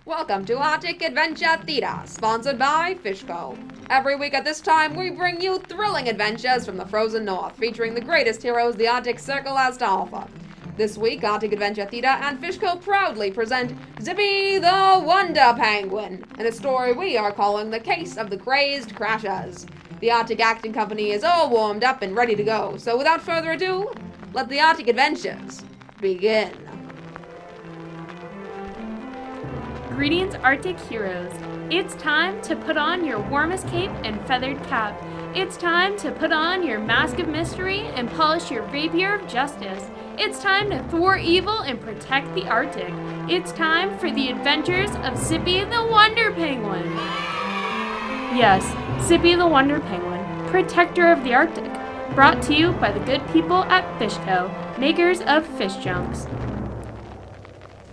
Welcome to Arctic Adventure Theater, sponsored by Fishco. Every week at this time, we bring you thrilling adventures from the frozen north, featuring the greatest heroes the Arctic Circle has to offer. This week, Arctic Adventure Theater and Fishco proudly present Zippy the Wonder Penguin, in a story we are calling The Case of the Crazed Crashers. The Arctic Acting Company is all warmed up and ready to go, so without further ado, let the Arctic Adventures begin. Greetings, Arctic heroes. It's time to put on your warmest cape and feathered cap. It's time to put on your mask of mystery and polish your rapier of justice. It's time to thwart evil and protect the Arctic. It's time for the adventures of Zippy the Wonder Penguin. Yes, Zippy the Wonder Penguin, protector of the Arctic. Brought to you by the good people at Fishco, makers of fish junks.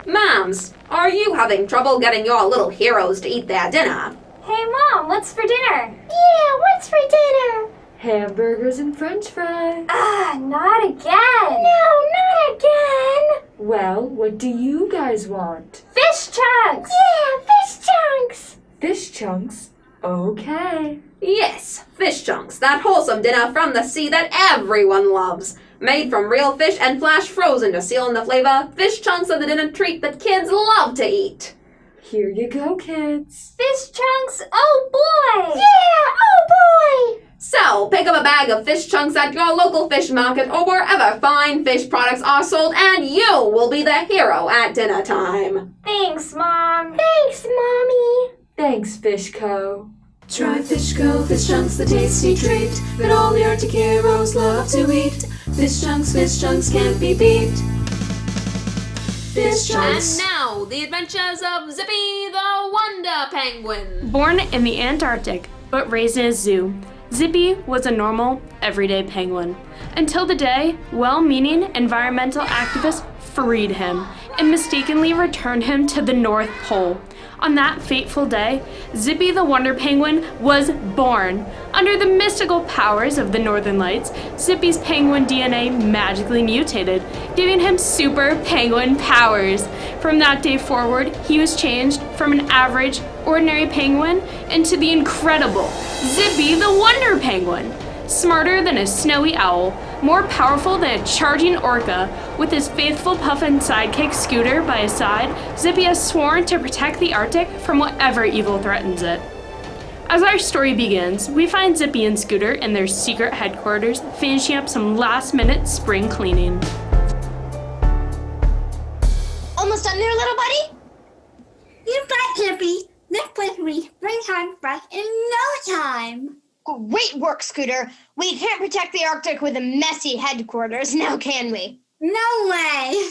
Moms, are you having trouble getting your little heroes to eat their dinner? Hey Mom, what's for dinner? Yeah, what's for dinner? Hamburgers and french fries. Not again. No, not again. Well, what do you guys want? Fish chunks. Yeah, fish chunks. Fish chunks? Okay. Yes, fish chunks, that wholesome dinner from the sea that everyone loves. Made from real fish and flash frozen to seal in the flavor, fish chunks are the dinner treat that kids love to eat. Here you go, kids. Fish chunks, oh boy. Yeah, oh boy. So, pick up a bag of fish chunks at your local fish market or wherever fine fish products are sold, and you will be the hero at dinner time. Thanks, Mom. Thanks, Mommy. Thanks, Fishco. Try Fishco, fish chunks, the tasty treat that all the Arctic heroes love to eat. Fish chunks can't be beat. Fish chunks. And now, the adventures of Zippy the Wonder Penguin. Born in the Antarctic, but raised in a zoo, Zippy was a normal, everyday penguin. Until the day, well-meaning environmental activists freed him and mistakenly returned him to the North Pole. On that fateful day, Zippy the Wonder Penguin was born. Under the mystical powers of the Northern Lights, Zippy's penguin DNA magically mutated, giving him super penguin powers. From that day forward, he was changed from an average, ordinary penguin into the incredible Zippy the Wonder Penguin. Smarter than a snowy owl, more powerful than a charging orca, with his faithful puffin sidekick Scooter by his side, Zippy has sworn to protect the Arctic from whatever evil threatens it. As our story begins, we find Zippy and Scooter in their secret headquarters, finishing up some last-minute spring cleaning. Almost done there, little buddy? You bet, Zippy. This place will be springtime fresh in no time. Great work, Scooter. We can't protect the Arctic with a messy headquarters, now can we? No way.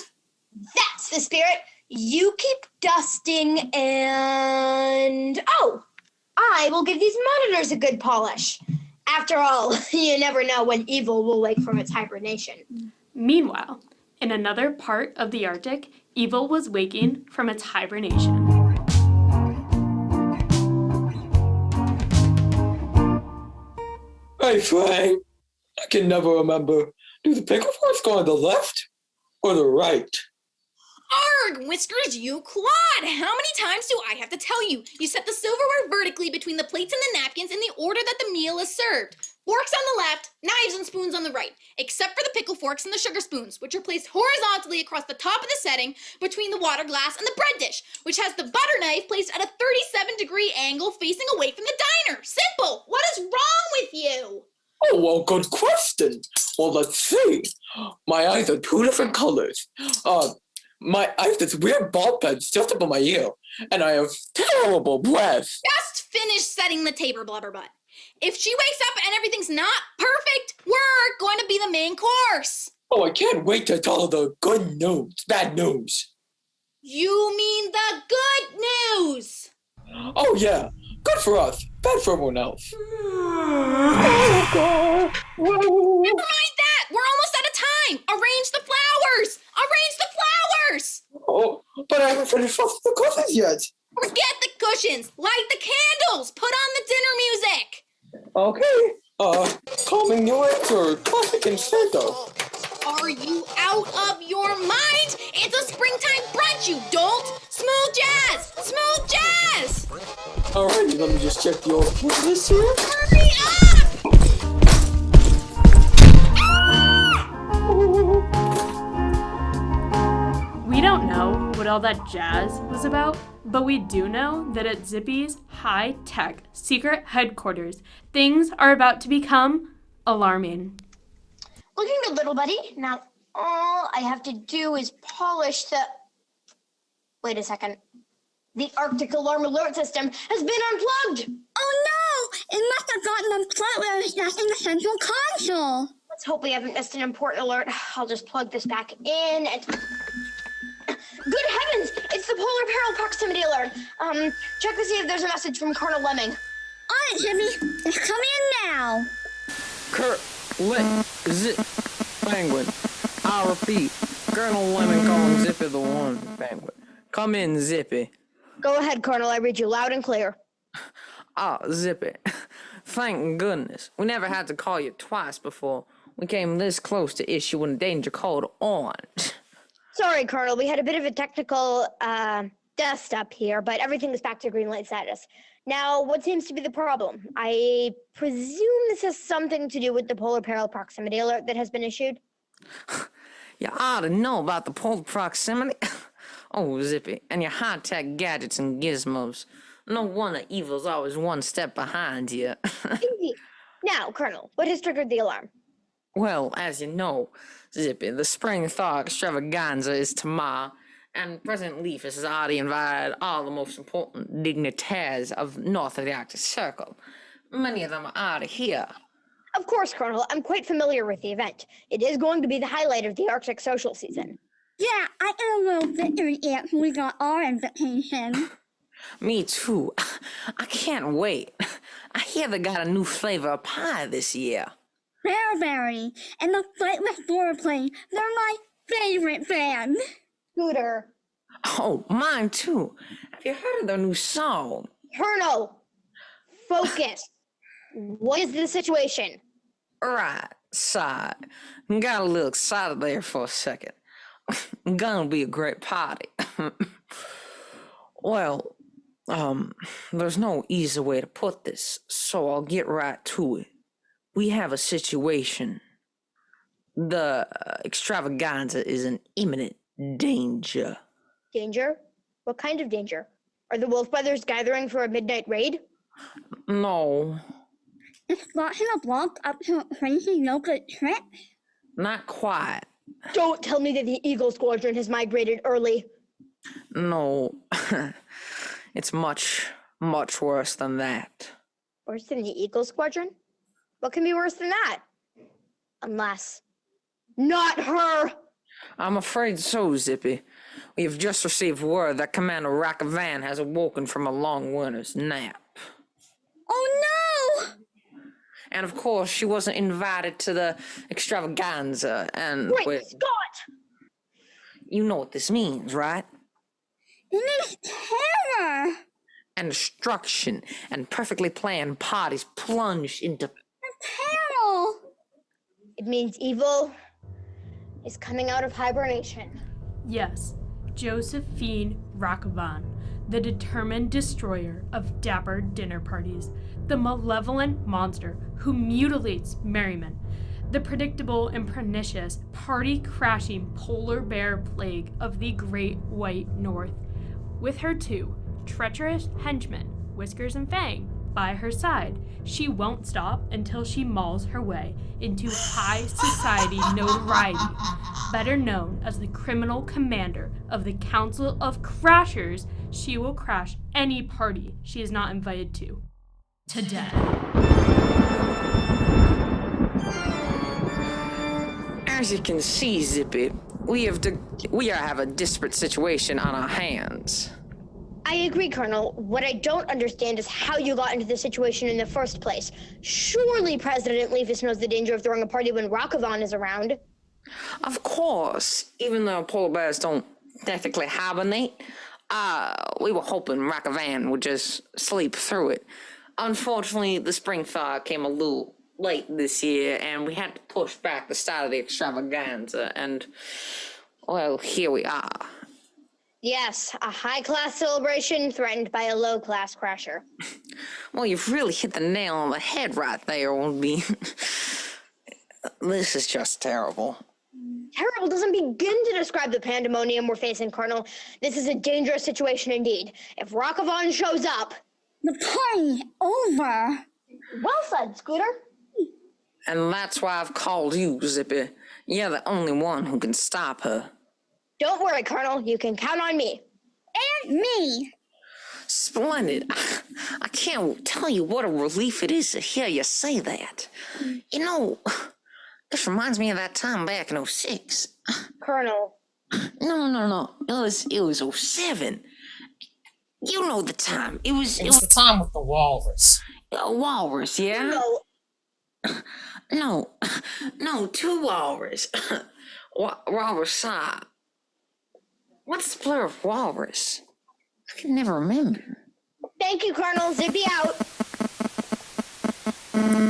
That's the spirit. You keep dusting and... Oh, I will give these monitors a good polish. After all, you never know when evil will wake from its hibernation. Meanwhile, in another part of the Arctic, evil was waking from its hibernation. Hey, Frank. I can never remember. Do the pickle forks go on the left or the right? Arg, Whiskers, you clod! How many times do I have to tell you? You set the silverware vertically between the plates and the napkins in the order that the meal is served. Forks on the left, knives and spoons on the right, except for the pickle forks and the sugar spoons, which are placed horizontally across the top of the setting between the water glass and the bread dish, which has the butter knife placed at a 37-degree angle facing away from the diner. Simple! What is wrong with you? Oh, well, good question. Well, let's see. My eyes are two different colors. I have this weird ball pen just above my ear, and I have terrible breath. Just finish setting the table, Blubberbutt. If she wakes up and everything's not perfect, we're going to be the main course. Oh, I can't wait to tell the good news, bad news. You mean the good news? Oh, yeah. Good for us, bad for everyone else. Never mind that. We're almost out of time. Arrange the flowers. But I haven't finished fluffing the cushions yet. Forget the cushions. Light the candles. Put on the dinner music. Okay. Calming noise or classic instrumental? Are you out of your mind? It's a springtime brunch, you dolt. Smooth jazz. Smooth jazz. Alrighty, let me just check the old playlist here. Hurry up. We don't know what all that jazz was about, but we do know that at Zippy's high-tech secret headquarters, things are about to become alarming. Looking good, little buddy. Now, all I have to do is polish the... Wait a second. The Arctic alarm alert system has been unplugged. Oh no! It must have gotten unplugged when I was stuck in the central console. Let's hope we haven't missed an important alert. I'll just plug this back in and... Good heavens! It's the polar peril proximity alert. Check to see if there's a message from Colonel Lemming. On it, Zippy. It's coming in now. Zip, Penguin. I repeat, Colonel Lemming calling Zippy the one, Penguin. Come in, Zippy. Go ahead, Colonel. I read you loud and clear. Zippy. Thank goodness. We never had to call you twice before. We came this close to issuing a danger code orange. Sorry, Colonel. We had a bit of a technical dust up here, but everything is back to green light status. Now, what seems to be the problem? I presume this has something to do with the polar peril proximity alert that has been issued? You ought to know about the polar proximity. Oh, Zippy, and your high-tech gadgets and gizmos. No wonder evil's always one step behind you. Indeed. Now, Colonel, what has triggered the alarm? Well, as you know, Zippy, the spring thaw extravaganza is tomorrow, and President Leaf has already invited all the most important dignitaries of north of the Arctic Circle. Many of them are already here. Of course, Colonel. I'm quite familiar with the event. It is going to be the highlight of the Arctic social season. Yeah, I ate a little victory after we got our invitation. Me too. I can't wait. I hear they got a new flavor of pie this year. Bearberry and the flightless foreplane. They're my favorite band. Scooter. Oh, mine too. Have you heard of their new song? Colonel, focus. What is the situation? Right, side. Got a little excited there for a second. Gonna be a great party. Well, there's no easy way to put this, so I'll get right to it. We have a situation. The extravaganza is in imminent danger. Danger? What kind of danger? Are the Wolf Brothers gathering for a midnight raid? No. Is splashing a block up to a crazy no-good trick? Not quite. Don't tell me that the Eagle Squadron has migrated early. No. It's much, much worse than that. Worse than the Eagle Squadron? What can be worse than that? Unless... Not her! I'm afraid so, Zippy. We have just received word that Commander Rackavan has awoken from a long winter's nap. Oh no! And of course, she wasn't invited to the extravaganza, and... Great Scott! You know what this means, right? It is terror! And destruction, and perfectly planned parties plunged into... Peril! It means evil is coming out of hibernation. Yes, Josephine Rackavan, the determined destroyer of dapper dinner parties, the malevolent monster who mutilates merriment, the predictable and pernicious party-crashing polar bear plague of the Great White North. With her two treacherous henchmen, Whiskers and Fang, by her side, she won't stop until she mauls her way into high society notoriety, better known as the criminal commander of the Council of Crashers. She will crash any party she is not invited to death. As you can see, Zippy, we have a desperate situation on our hands. I agree, Colonel. What I don't understand is how you got into this situation in the first place. Surely President Leafus knows the danger of throwing a party when Rackavan is around. Of course, even though polar bears don't technically hibernate. We were hoping Rockavan would just sleep through it. Unfortunately, the spring thaw came a little late this year, and we had to push back the start of the extravaganza, and, well, here we are. Yes, a high-class celebration threatened by a low-class crasher. Well, you've really hit the nail on the head right there, Oldby. This is just terrible. Terrible doesn't begin to describe the pandemonium we're facing, Colonel. This is a dangerous situation indeed. If Rockavan shows up... The party's over. Well said, Scooter. And that's why I've called you, Zippy. You're the only one who can stop her. Don't worry, Colonel. You can count on me. And me. Splendid. I can't tell you what a relief it is to hear you say that. You know, this reminds me of that time back in 06. Colonel. No. It was 07. You know the time. It was the time with the walrus. A walrus, yeah? No. No, 2 walrus. Walrus. What's the plural of walrus? I can never remember. Thank you, Colonel. Zippy out.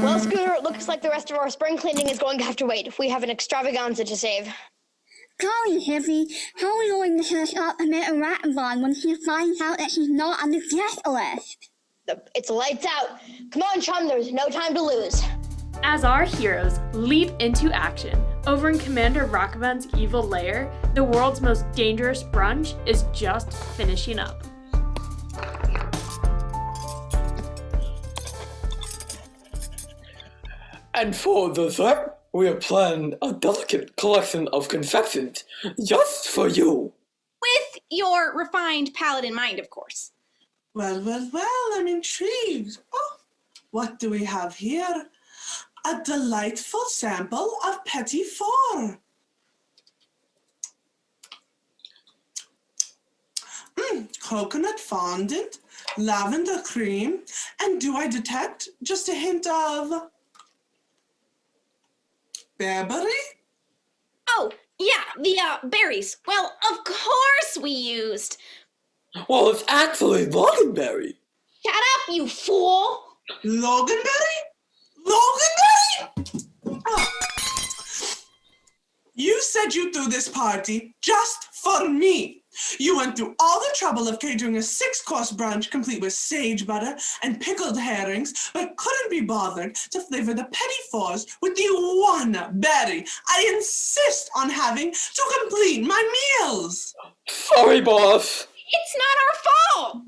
Well, Scooter, it looks like the rest of our spring cleaning is going to have to wait. We have an extravaganza to save. Golly, Hippie, how are we going to catch up Annette and Rockavan when she finds out that she's not on the guest list? It's lights out. Come on, chum, there's no time to lose. As our heroes leap into action, over in Commander Rockavan's evil lair, the world's most dangerous brunch is just finishing up. And for dessert, we have planned a delicate collection of confections just for you. With your refined palate in mind, of course. Well, I'm intrigued. Oh, what do we have here? A delightful sample of Petit Four. Coconut fondant, lavender cream, and do I detect just a hint of bearberry? Oh, yeah, the berries. Well, of course we used. Well, it's actually loganberry. Shut up, you fool! Loganberry? Loganberry? Oh. You said you threw this party just for me. You went through all the trouble of catering a 6-course brunch complete with sage butter and pickled herrings, but couldn't be bothered to flavor the Petit Fours with the one berry I insist on having to complete my meals. Sorry, boss. It's not our fault!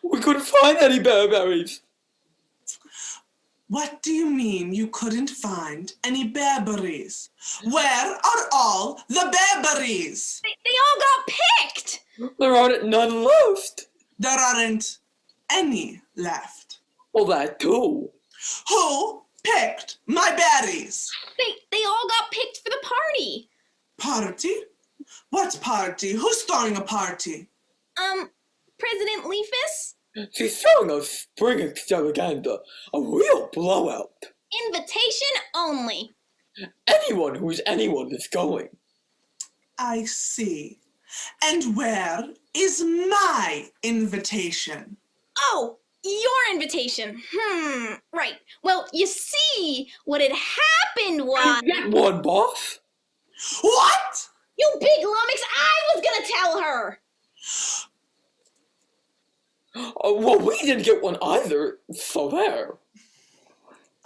We couldn't find any bearberries. What do you mean you couldn't find any bearberries? Where are all the bearberries? They all got picked! There aren't none left. There aren't any left. Well, that too. Who picked my berries? They all got picked for the party. Party? What party? Who's throwing a party? President Leafus? She's throwing a spring extravaganza, a real blowout. Invitation only. Anyone who's anyone is going. I see. And where is my invitation? Oh, your invitation. Right. Well, you see, what had happened was... Get one, boss. What? You big lummox, I was gonna tell her. Well, we didn't get one either, so there.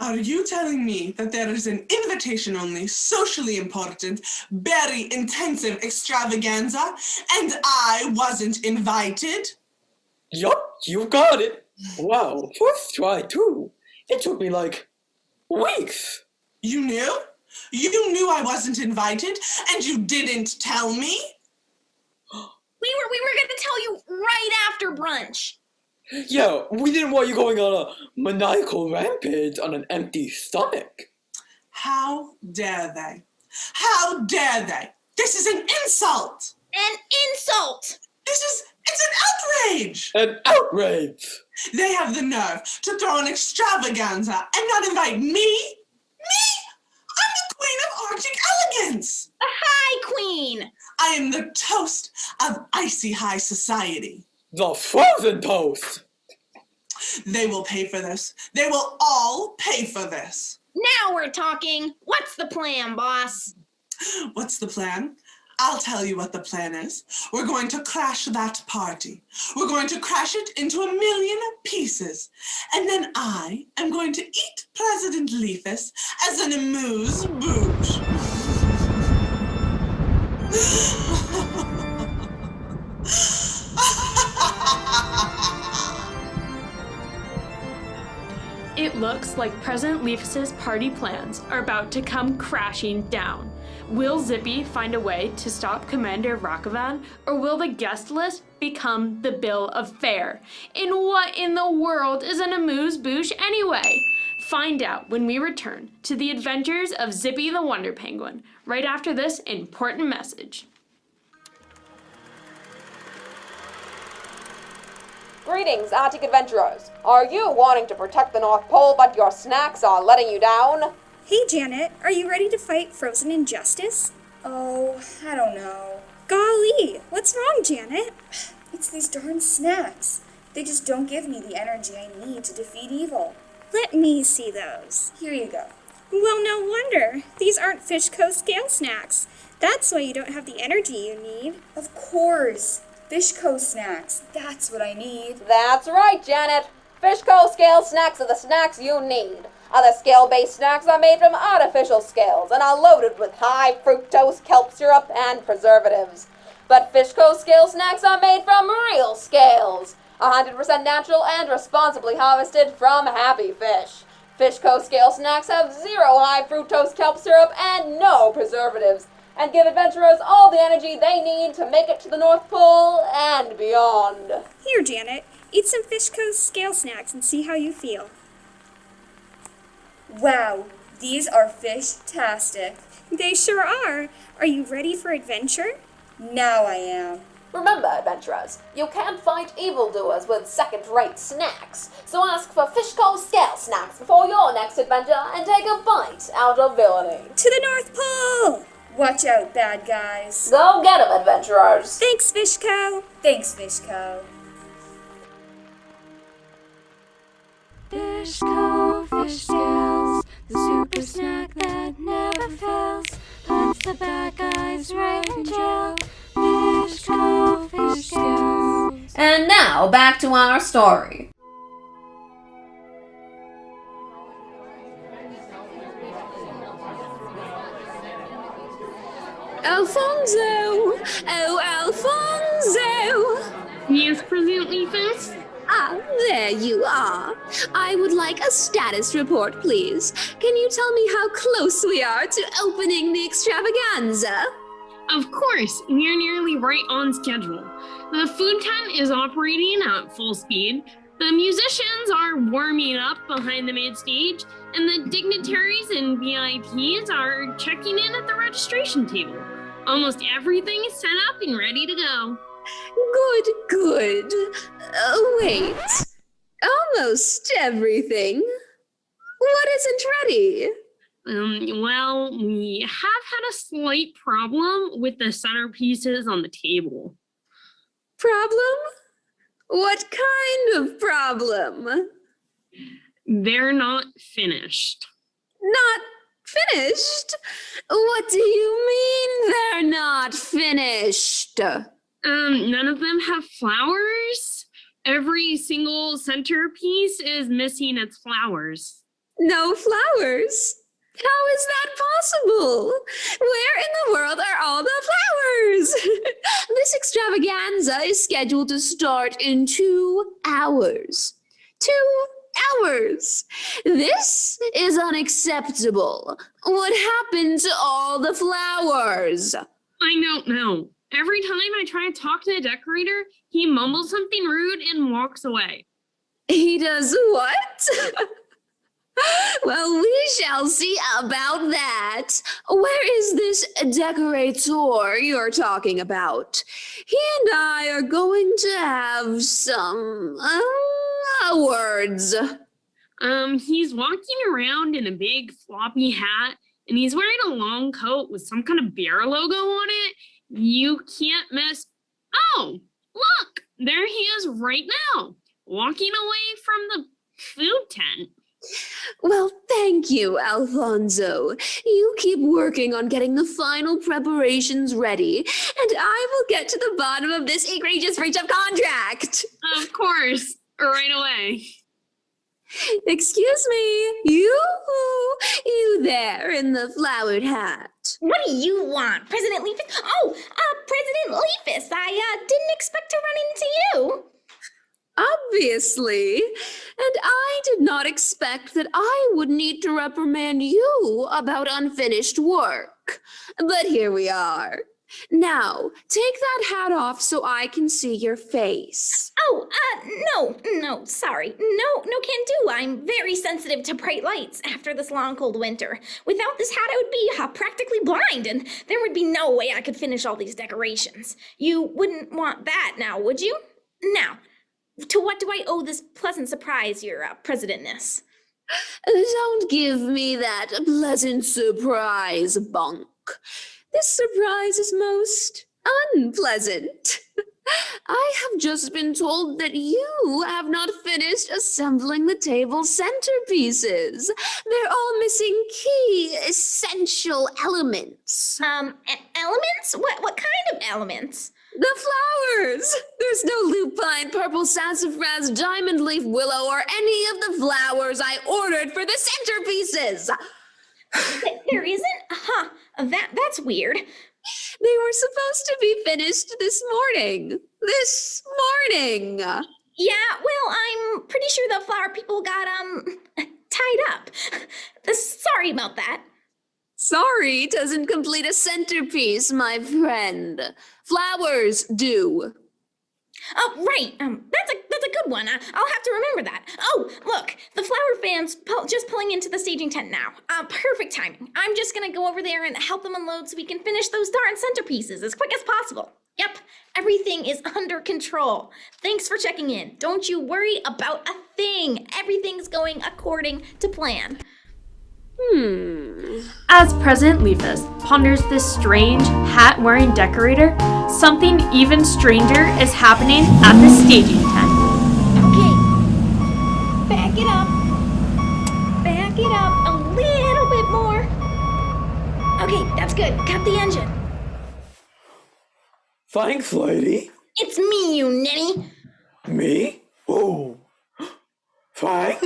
Are you telling me that there is an invitation-only, socially important, very intensive extravaganza, and I wasn't invited? Yup, you got it. Wow, first try too. It took me like weeks. You knew? You knew I wasn't invited, and you didn't tell me? We were gonna tell you right after brunch. Yeah, we didn't want you going on a maniacal rampage on an empty stomach. How dare they? How dare they? This is an insult! An insult! It's an outrage! An outrage! They have the nerve to throw an extravaganza and not invite me? Me? I'm the queen of Arctic elegance! The High Queen! I am the toast of icy high society. The frozen toast! They will pay for this. They will all pay for this. Now we're talking. What's the plan, boss? What's the plan? I'll tell you what the plan is. We're going to crash that party. We're going to crash it into 1,000,000 pieces. And then I am going to eat President Leafus as an amuse-bouche. It looks like President Leafus's party plans are about to come crashing down. Will Zippy find a way to stop Commander Rockavan, or will the guest list become the bill of fare? And what in the world is an amuse-bouche anyway? Find out when we return to the adventures of Zippy the Wonder Penguin, right after this important message. Greetings, Arctic adventurers. Are you wanting to protect the North Pole, but your snacks are letting you down? Hey, Janet, are you ready to fight frozen injustice? Oh, I don't know. Golly, what's wrong, Janet? It's these darn snacks. They just don't give me the energy I need to defeat evil. Let me see those. Here you go. Well, no wonder. These aren't Fishco scale snacks. That's why you don't have the energy you need. Of course. Fishco snacks. That's what I need. That's right, Janet. Fishco scale snacks are the snacks you need. Other scale-based snacks are made from artificial scales and are loaded with high fructose kelp syrup and preservatives. But Fishco scale snacks are made from real scales, 100% natural and responsibly harvested from happy fish. Fishco scale snacks have zero high fructose kelp syrup and no preservatives, and give adventurers all the energy they need to make it to the North Pole and beyond. Here, Janet, eat some Fishco scale snacks and see how you feel. Wow, these are fish-tastic. They sure are. Are you ready for adventure? Now I am. Remember, adventurers, you can't fight evildoers with second-rate snacks, so ask for Fishco scale snacks before your next adventure and take a bite out of villainy. To the North Pole! Watch out, bad guys. Go get 'em, adventurers. Thanks, Fishco. Thanks, Fishco. Fishco, fish scales, the super snack that never fails. Puts the bad guys right in jail. Fishco, fish scales. And now, back to our story. Alfonso! Oh, Alfonso! Yes, President Leafus? Ah, there you are. I would like a status report, please. Can you tell me how close we are to opening the extravaganza? Of course, we're nearly right on schedule. The food tent is operating at full speed. The musicians are warming up behind the main stage, and the dignitaries and VIPs are checking in at the registration table. Almost everything is set up and ready to go. Good. Wait. Almost everything? What isn't ready? Well, we have had a slight problem with the centerpieces on the table. Problem? What kind of problem? They're not finished. Not finished? What do you mean they're not finished? None of them have flowers. Every single centerpiece is missing its flowers. No flowers? How is that possible? Where in the world are all the flowers? This extravaganza is scheduled to start in 2 hours. 2 hours. This is unacceptable. What happened to all the flowers? I don't know. Every time I try to talk to the decorator, he mumbles something rude and walks away. He does what? Well, we shall see about that. Where is this decorator you're talking about? He and I are going to have some words. He's walking around in a big floppy hat, and he's wearing a long coat with some kind of bear logo on it. You can't miss. Oh, look, there he is right now, walking away from the food tent. Well, thank you, Alfonso. You keep working on getting the final preparations ready, and I will get to the bottom of this egregious breach of contract. Of course, right away. Excuse me, you there in the flowered hat. What do you want, President Leafus? Oh, President Leafus, I didn't expect to run into you. Obviously. And I did not expect that I would need to reprimand you about unfinished work. But here we are. Now, take that hat off so I can see your face. Oh, no, sorry. No, can do. I'm very sensitive to bright lights after this long, cold winter. Without this hat, I would be practically blind, and there would be no way I could finish all these decorations. You wouldn't want that now, would you? Now, to what do I owe this pleasant surprise, your presidentness? Don't give me that pleasant surprise, bunk. This surprise is most unpleasant. I have just been told that you have not finished assembling the table centerpieces. They're all missing key, essential elements. Elements? What kind of elements? The flowers! There's no lupine, purple sassafras, diamond leaf willow, or any of the flowers I ordered for the centerpieces. There isn't? Huh, that's weird. They were supposed to be finished this morning. Yeah, well, I'm pretty sure the flower people got, tied up. Sorry about that. Sorry doesn't complete a centerpiece, my friend. Flowers do. Oh, right. That's a good one. I'll have to remember that. Oh, look, the flower fans just pulling into the staging tent now. Perfect timing. I'm just gonna go over there and help them unload so we can finish those darn centerpieces as quick as possible. Yep, everything is under control. Thanks for checking in. Don't you worry about a thing. Everything's going according to plan. As President Leafus ponders this strange hat-wearing decorator, something even stranger is happening at the staging tent. Okay, back it up. Back it up a little bit more. Okay, that's good. Cut the engine. Thanks, lady. It's me, you ninny. Me? Oh. Thanks?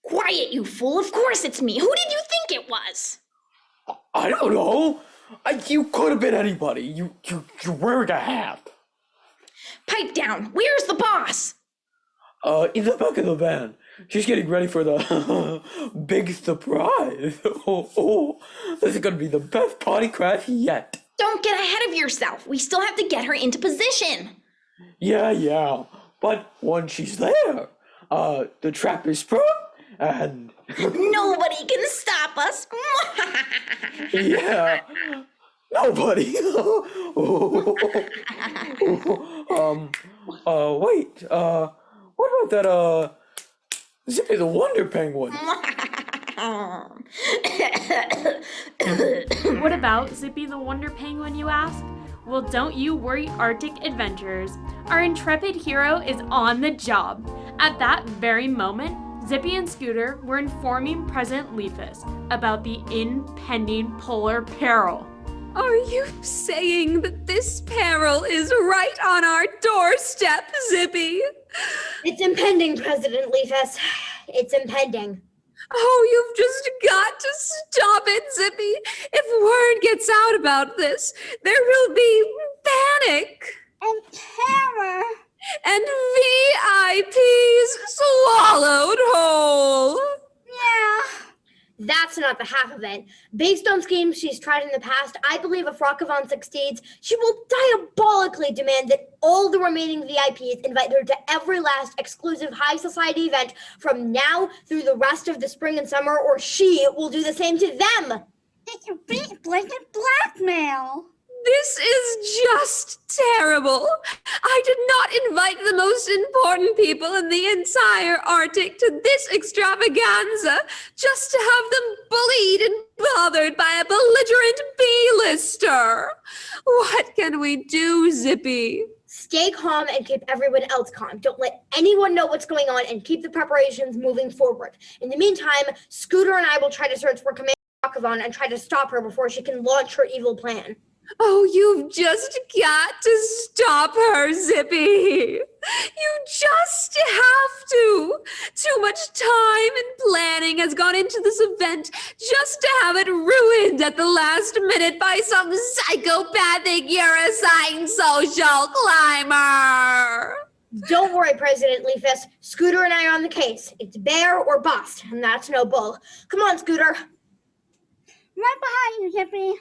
Quiet, you fool. Of course it's me. Who did you think it was? I don't know. You could have been anybody. You're wearing a hat. Pipe down. Where's the boss? In the back of the van. She's getting ready for the big surprise. This is gonna be the best party crash yet. Don't get ahead of yourself. We still have to get her into position. Yeah. But once she's there, the trap is sprung and nobody can stop us. yeah. Nobody. Wait. What about that, Zippy the Wonder Penguin? What about Zippy the Wonder Penguin, you ask? Well, don't you worry, Arctic Adventurers. Our intrepid hero is on the job. At that very moment, Zippy and Scooter were informing President Leafus about the impending polar peril. Are you saying that this peril is right on our doorstep, Zippy? It's impending, President Leafus. It's impending. Oh, you've just got to stop it, Zippy. If word gets out about this, there will be panic. And terror. And VIPs swallowed whole. Yeah. That's not the half of it. Based on schemes she's tried in the past, I believe if Rockavon succeeds, she will diabolically demand that all the remaining VIPs invite her to every last exclusive high society event from now through the rest of the spring and summer, or she will do the same to them. It's a blatant blackmail. This is just terrible. I did not invite the most important people in the entire Arctic to this extravaganza just to have them bullied and bothered by a belligerent bee blister. What can we do, Zippy? Stay calm and keep everyone else calm. Don't let anyone know what's going on and keep the preparations moving forward. In the meantime, Scooter and I will try to search for Commander Rockavan and try to stop her before she can launch her evil plan. Oh, you've just got to stop her, Zippy. You just have to. Too much time and planning has gone into this event just to have it ruined at the last minute by some psychopathic Eurosine social climber. Don't worry, President Leafus. Scooter and I are on the case. It's bear or bust, and that's no bull. Come on, Scooter. Right behind you, Zippy.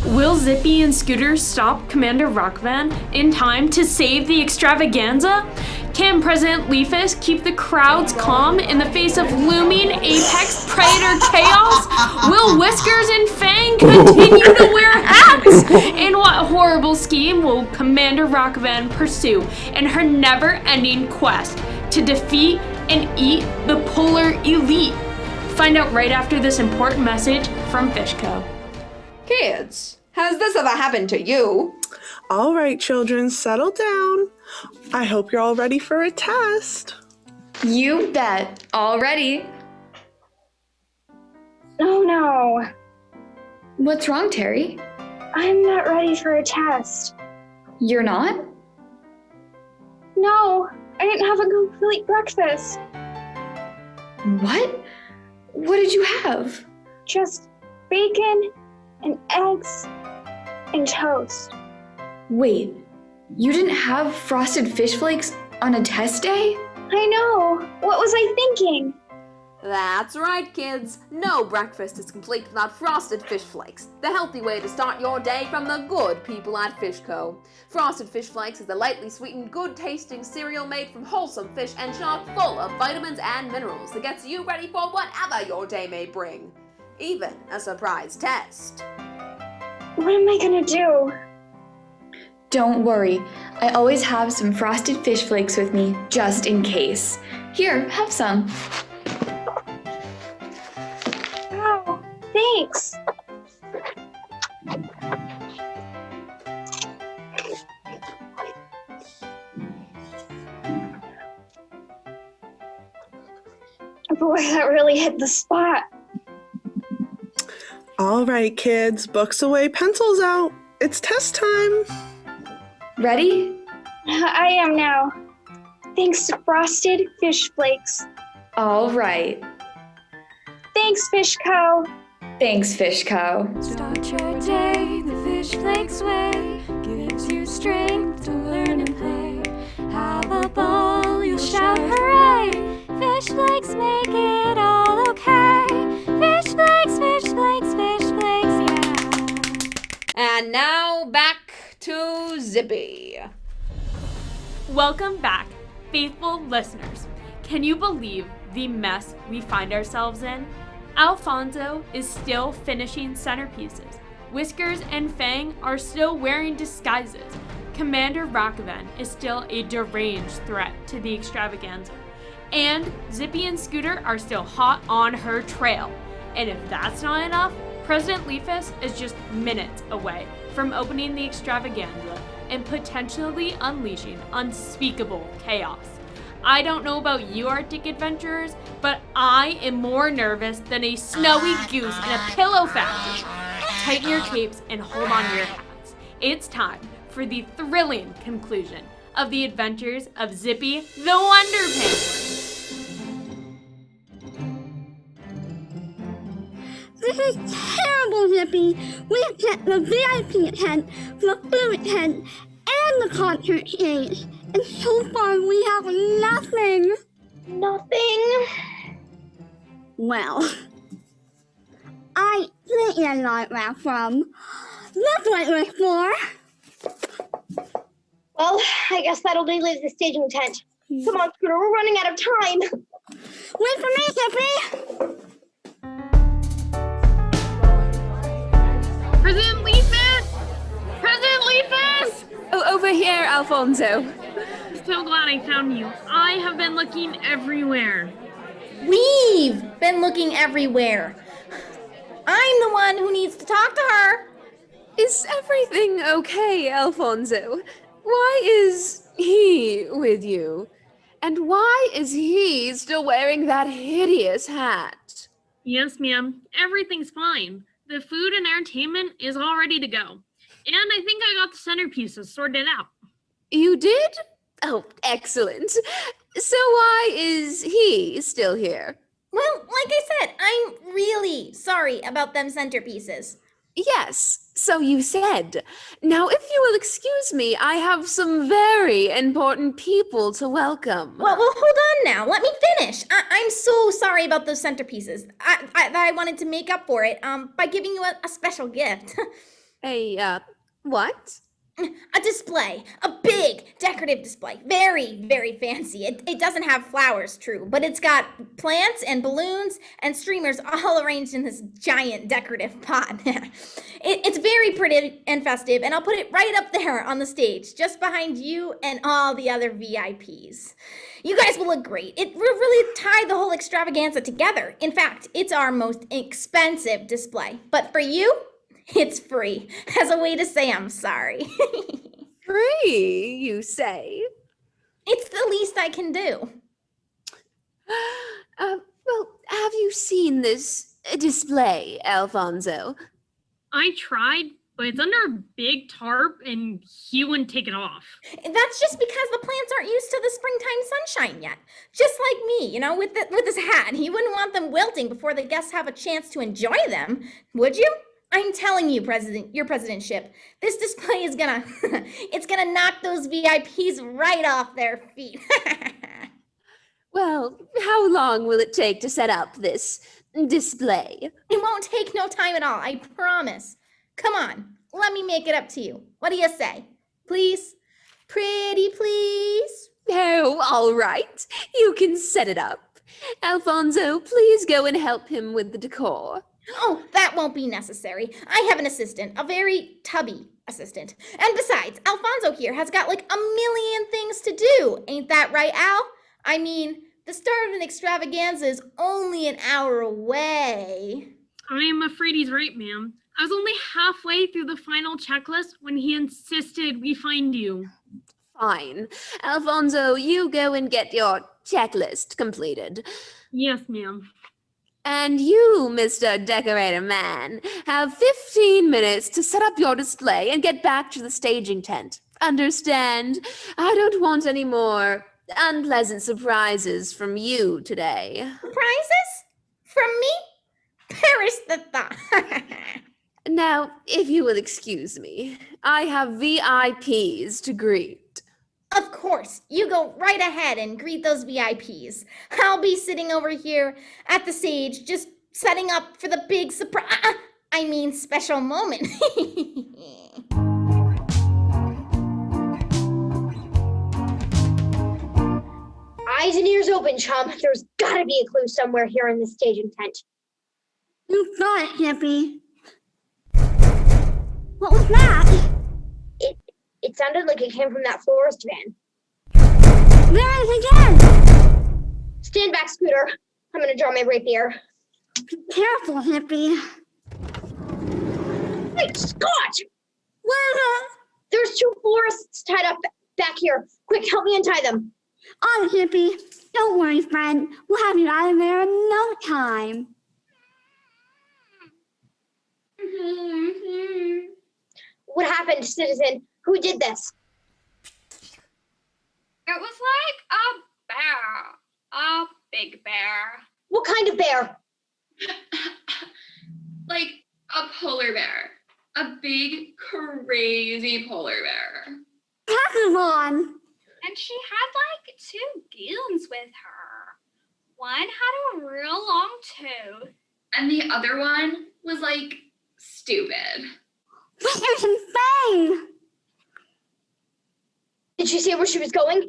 Will Zippy and Scooter stop Commander Rockvan in time to save the extravaganza? Can President Leafus keep the crowds calm in the face of looming apex predator chaos? Will Whiskers and Fang continue to wear hats? And what horrible scheme will Commander Rockvan pursue in her never-ending quest to defeat and eat the Polar Elite? Find out right after this important message from Fishco. Kids, has this ever happened to you? All right, children, settle down. I hope you're all ready for a test. You bet. All ready. Oh no. What's wrong, Terry? I'm not ready for a test. You're not? No, I didn't have a complete breakfast. What? What did you have? Just bacon and eggs and toast. Wait, you didn't have frosted fish flakes on a test day? I know. What was I thinking? That's right, kids. No breakfast is complete without frosted fish flakes, the healthy way to start your day from the good people at Fishco. Frosted Fish Flakes is a lightly sweetened, good-tasting cereal made from wholesome fish and chock full of vitamins and minerals that gets you ready for whatever your day may bring. Even a surprise test. What am I gonna do? Don't worry. I always have some frosted fish flakes with me, just in case. Here, have some. Oh, thanks. Boy, that really hit the spot. All right, kids, books away, pencils out. It's test time. Ready? I am now. Thanks to Frosted Fish Flakes. All right. Thanks, Fishco. Thanks, Fishco. Start your day the Fish Flakes way. Gives you strength to learn and play. Have a ball, you'll shout hooray. Fish Flakes make it all okay. Fish Flakes, Fish Flakes, Fish Flakes, yeah. And now back to Zippy. Welcome back, faithful listeners. Can you believe the mess we find ourselves in? Alfonso is still finishing centerpieces. Whiskers and Fang are still wearing disguises. Commander Rockavan is still a deranged threat to the extravaganza. And Zippy and Scooter are still hot on her trail. And if that's not enough, President Leafus is just minutes away from opening the extravaganza and potentially unleashing unspeakable chaos. I don't know about you Arctic adventurers, but I am more nervous than a snowy goose in a pillow factory. Tighten your capes and hold on to your hats. It's time for the thrilling conclusion of the adventures of Zippy the Wonder Penguin. This is terrible, Zippy. We've got the VIP tent, the food tent, and the concert stage. And so far, we have nothing. Nothing? Well, I think you're not that from. That's what it was for. Well, I guess that only leaves the staging tent. Come on, Scooter, we're running out of time. Wait for me, Zippy. President Leafus! President Leafus! Oh, over here, Alfonso. So glad I found you. I have been looking everywhere. We've been looking everywhere. I'm the one who needs to talk to her. Is everything okay, Alfonso? Why is he with you? And why is he still wearing that hideous hat? Yes, ma'am. Everything's fine. The food and entertainment is all ready to go. And I think I got the centerpieces sorted out. You did? Oh, excellent. So why is he still here? Well, like I said, I'm really sorry about them centerpieces. Yes, so you said. Now, if you will excuse me, I have some very important people to welcome. Well, hold on now. Let me finish. I'm so sorry about those centerpieces. I wanted to make up for it by giving you a special gift. What? A display. A big decorative display. Very, very fancy. It doesn't have flowers, true, but it's got plants and balloons and streamers all arranged in this giant decorative pot. It's very pretty and festive, and I'll put it right up there on the stage, just behind you and all the other VIPs. You guys will look great. It will really tie the whole extravaganza together. In fact, it's our most expensive display. But for you, it's free, as a way to say I'm sorry. Free, you say? It's the least I can do. Well, have you seen this display, Alfonso? I tried, but it's under a big tarp and he wouldn't take it off. That's just because the plants aren't used to the springtime sunshine yet. Just like me, with this hat. He wouldn't want them wilting before the guests have a chance to enjoy them, would you? I'm telling you, your presidentship, this display is it's gonna knock those VIPs right off their feet. Well, how long will it take to set up this display? It won't take no time at all, I promise. Come on, let me make it up to you. What do you say? Please? Pretty please? Oh, all right. You can set it up. Alfonso, please go and help him with the decor. Oh, that won't be necessary. I have an assistant, a very tubby assistant. And besides, Alfonso here has got like a million things to do. Ain't that right, Al? I mean, the start of an extravaganza is only an hour away. I'm afraid he's right, ma'am. I was only halfway through the final checklist when he insisted we find you. Fine. Alfonso, you go and get your checklist completed. Yes, ma'am. And you, Mr. Decorator Man, have 15 minutes to set up your display and get back to the staging tent. Understand? I don't want any more unpleasant surprises from you today. Surprises? From me? Perish the thought. Now, if you will excuse me, I have VIPs to greet. Of course, you go right ahead and greet those VIPs. I'll be sitting over here at the stage, just setting up for the big special moment. Eyes and ears open, chum. There's gotta be a clue somewhere here in this staging tent. You got it, Zippy. What was that? It sounded like it came from that florist van. There it is again! Stand back, Scooter. I'm gonna draw my rapier. Be careful, Zippy. Hey, Scott! Where is it? There's two florists tied up back here. Quick, help me untie them. On it, Zippy. Don't worry, friend. We'll have you out of there in no time. What happened, citizen? Who did this? It was like a bear. A big bear. What kind of bear? Like a polar bear. A big, crazy polar bear. Pokemon! And she had like 2 goons with her. One had a real long tooth. And the other one was like stupid. This is insane! Did she say where she was going?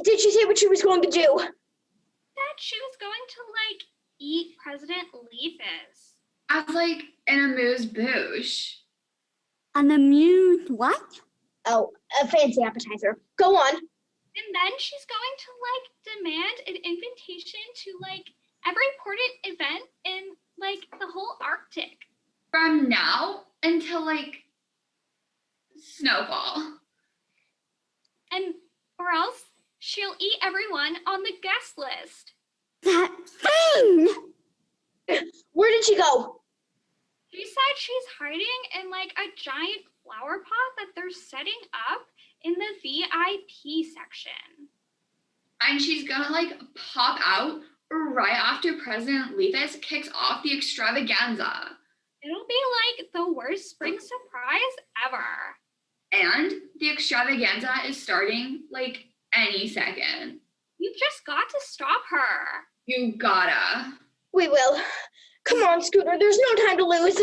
Did she say what she was going to do? That she was going to like eat President Leafus. As like an amuse-bouche. An amuse what? Oh, a fancy appetizer. Go on. And then she's going to like demand an invitation to like every important event in like the whole Arctic. From now until like snowball. Or else she'll eat everyone on the guest list. That thing! Where did she go? She said she's hiding in like a giant flower pot that they're setting up in the VIP section. And she's gonna like pop out right after President Leafus kicks off the extravaganza. It'll be like the worst spring surprise ever. And the extravaganza is starting like any second. You've just got to stop her. You gotta. We will. Come on, Scooter, there's no time to lose.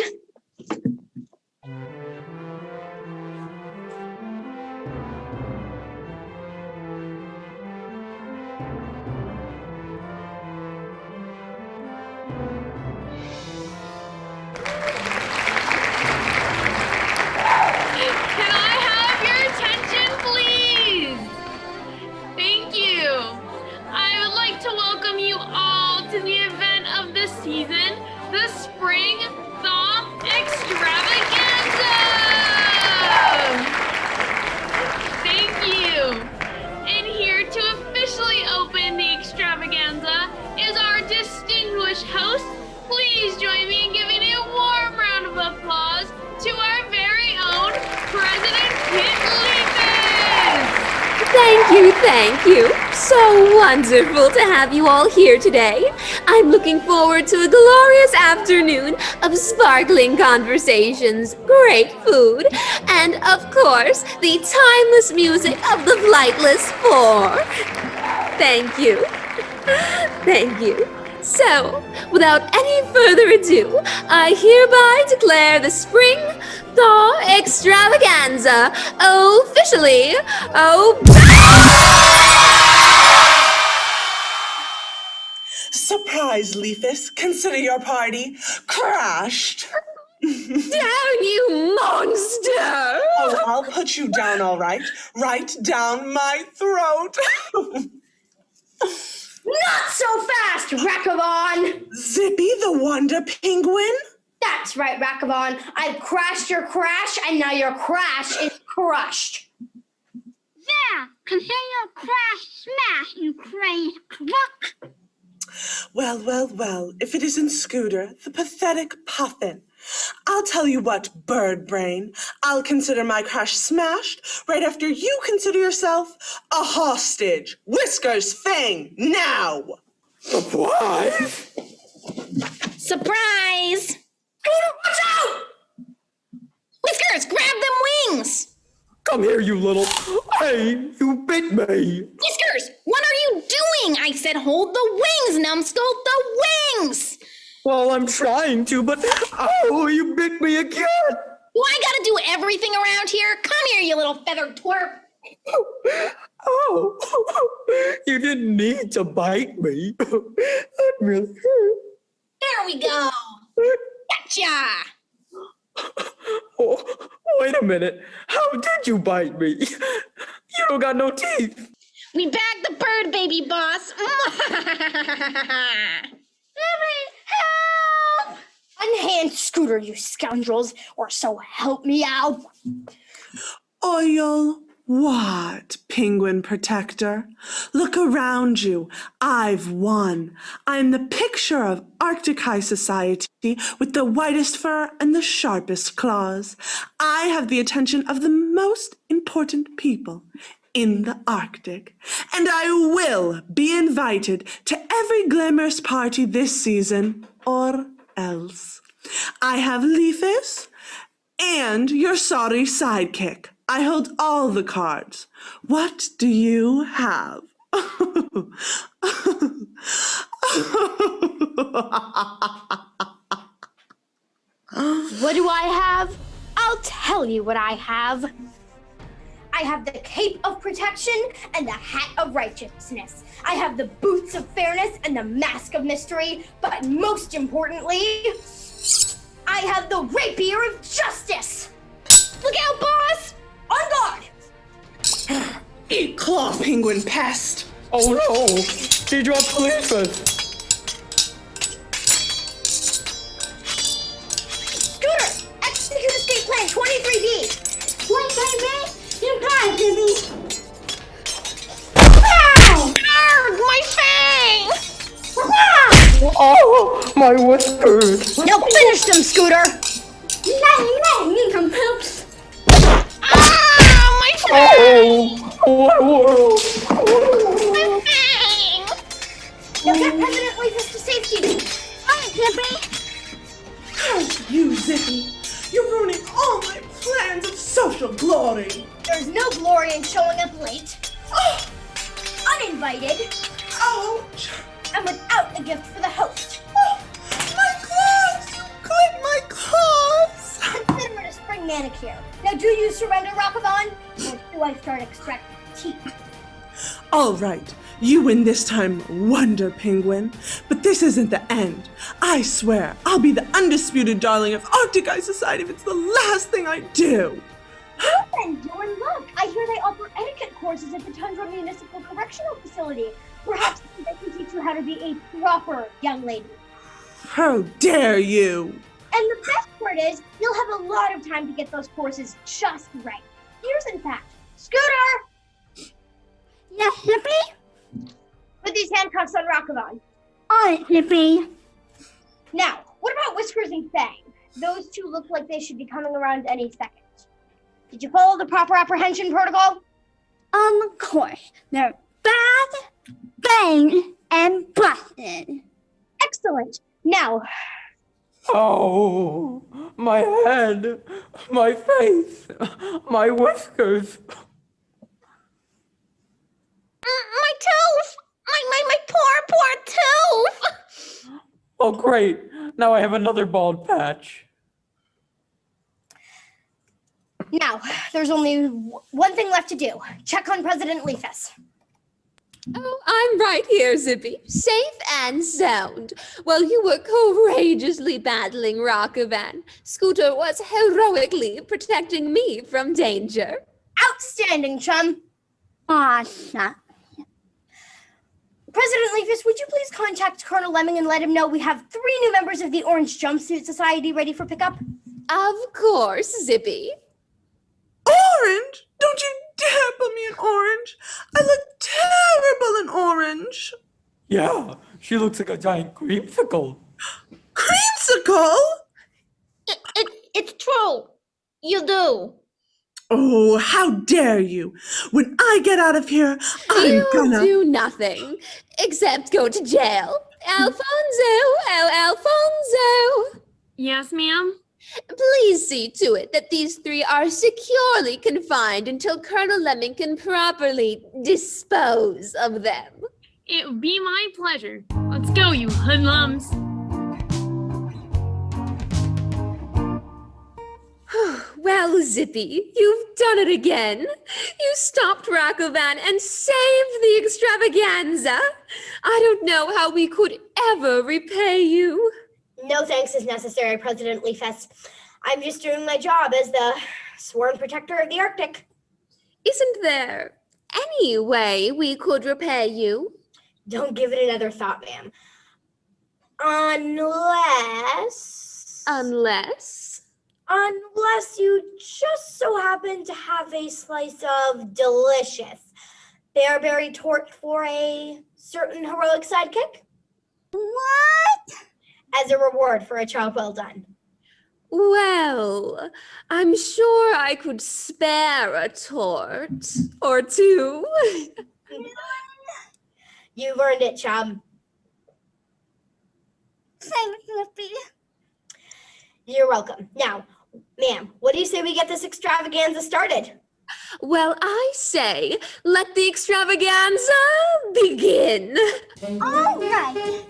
Can I have your attention, please? Thank you. I would like to welcome you all to the event of the season, the Spring Thaw Extravaganza! Thank you. And here to officially open the extravaganza is our distinguished host. Please join me in giving a warm round of applause to our very own President Kit Leafus! Thank you. So wonderful to have you all here today. I'm looking forward to a glorious afternoon of sparkling conversations, great food, and of course, the timeless music of the Flightless Four. Thank you. So, without any further ado, I hereby declare the Spring Thaw Extravaganza officially open! Surprise, Leafus. Consider your party crashed. Down, you monster! Oh, I'll put you down, all right. Right down my throat. Not so fast, Rakavon! Zippy the Wonder Penguin? That's right, Rakavon. I've crashed your crash, and now your crash is crushed. There! Consider your crash smash, you crazed crook! Well, if it isn't Scooter, the pathetic puffin. I'll tell you what, bird brain. I'll consider my crash smashed right after you consider yourself a hostage. Whiskers thing, now! Surprise? Surprise! Scooter, watch out! Whiskers, grab them wings! Come here, you little... Hey, you bit me! Whiskers, what are you doing? I said hold the wings, numbskull, the wings! Well, I'm trying to, but... Oh, you bit me again! Do I gotta do everything around here? Come here, you little feathered twerp! Oh, you didn't need to bite me. That really hurt. There we go! Gotcha! Oh, wait a minute. How did you bite me? You don't got no teeth. We bagged the bird, baby boss! Help! Unhand Scooter, you scoundrels, or so help me out. Oil what, Penguin Protector? Look around you. I've won. I'm the picture of Arctic High Society with the whitest fur and the sharpest claws. I have the attention of the most important people in the Arctic, and I will be invited to every glamorous party this season, or else. I have Leafus and your sorry sidekick. I hold all the cards. What do you have? What do I have? I'll tell you what I have. I have the cape of protection and the hat of righteousness. I have the boots of fairness and the mask of mystery. But most importantly, I have the rapier of justice. Look out, boss! On guard! Eat claw, penguin pest! Oh no! He dropped Leafus! Scooter! Execute escape plan 23B! 23 baby! You got it, Zippy! Arrgh, my fang! Oh, my whiskers! Now finish them, Scooter! Me some poops! Ah, my fang! Oh, what a world! My fang! Now get President Leafus to safety! Oh, Zippy! You, Zippy! You're ruining all my plans of social glory! There's no glory in showing up late, uninvited, Ouch! and without a gift for the host. My gloves! You cut my gloves! Consider it a spring manicure. Now do you surrender, Rockavon? Or do I start extracting teeth? All right, you win this time, Wonder Penguin. But this isn't the end. I swear, I'll be the undisputed darling of Arctic Ice Society if it's the last thing I do. Well then, Dylan, look. I hear they offer etiquette courses at the Tundra Municipal Correctional Facility. Perhaps they can teach you how to be a proper young lady. How dare you! And the best part is, you'll have a lot of time to get those courses just right. Here's in fact, Scooter! Yes, Zippy? Put these handcuffs on Rockavon. Alright, Zippy. Now, what about Whiskers and Fang? Those two look like they should be coming around any second. Did you follow the proper apprehension protocol? Of course. They're bad, bang, and busted. Excellent. Now, Oh, my head, my face, my whiskers. My tooth! My poor tooth! Oh, great. Now I have another bald patch. Now, there's only one thing left to do. Check on President Leafus. Oh, I'm right here, Zippy. Safe and sound. While you were courageously battling Rockavan, Scooter was heroically protecting me from danger. Outstanding, chum. Awesome. President Leafus, would you please contact Colonel Lemming and let him know we have 3 new members of the Orange Jumpsuit Society ready for pickup? Of course, Zippy. Orange? Don't you dare put me in orange! I look terrible in orange! Yeah, she looks like a giant creamsicle. Creamsicle? It's true. You do. Oh, how dare you! When I get out of here, I'm gonna... do nothing except go to jail. Alfonso! Yes, ma'am? Please see to it that these 3 are securely confined until Colonel Lemming can properly dispose of them. It would be my pleasure. Let's go, you hoodlums. Well, Zippy, you've done it again. You stopped Rockovan and saved the extravaganza. I don't know how we could ever repay you. No thanks is necessary, President Leafus. I'm just doing my job as the sworn protector of the Arctic. Isn't there any way we could repay you? Don't give it another thought, ma'am. Unless you just so happen to have a slice of delicious bearberry torte for a certain heroic sidekick. What? As a reward for a job well done. Well, I'm sure I could spare a tort or 2. You've earned it, chum. Thanks, Zippy. You're welcome. Now, ma'am, what do you say we get this extravaganza started? Well, I say, let the extravaganza begin. All right.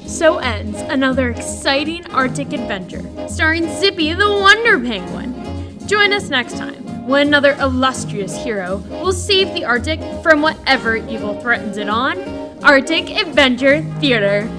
So ends another exciting Arctic adventure, starring Zippy the Wonder Penguin. Join us next time when another illustrious hero will save the Arctic from whatever evil threatens it on Arctic Adventure Theater.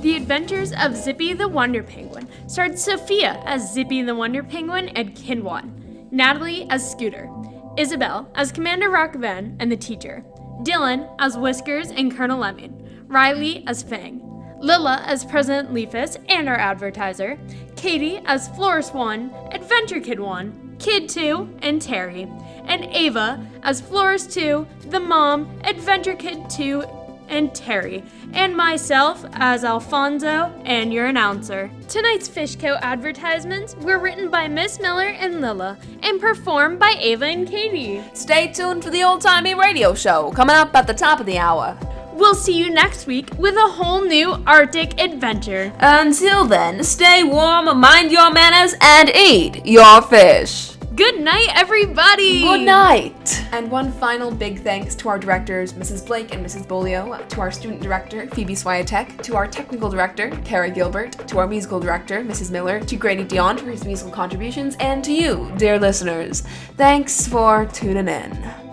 The Adventures of Zippy the Wonder Penguin starred Sophia as Zippy the Wonder Penguin and Kinwan, Natalee as Scooter, Isabelle as Commander Rockvan and the teacher, Dylan as Whiskers and Colonel Lemming, Riley as Fang, Lilla as President Leafus and our advertiser, Katie as Florist 1, Adventure Kid 1, Kid 2, and Terry, and Ava as Florist 2, the mom, Adventure Kid 2, and Terry, and myself as Alfonso and your announcer. Tonight's Fishco advertisements were written by Miss Miller and Lilla and performed by Ava and Katie. Stay tuned for the old-timey radio show coming up at the top of the hour. We'll see you next week with a whole new Arctic adventure. Until then, stay warm, mind your manners, and eat your fish. Good night, everybody! Good night! And one final big thanks to our directors, Mrs. Blake and Mrs. Beaulieu, to our student director, Phoebe Swiatek, to our technical director, Kara Gilbert, to our musical director, Mrs. Miller, to Grady Dion for his musical contributions, and to you, dear listeners. Thanks for tuning in.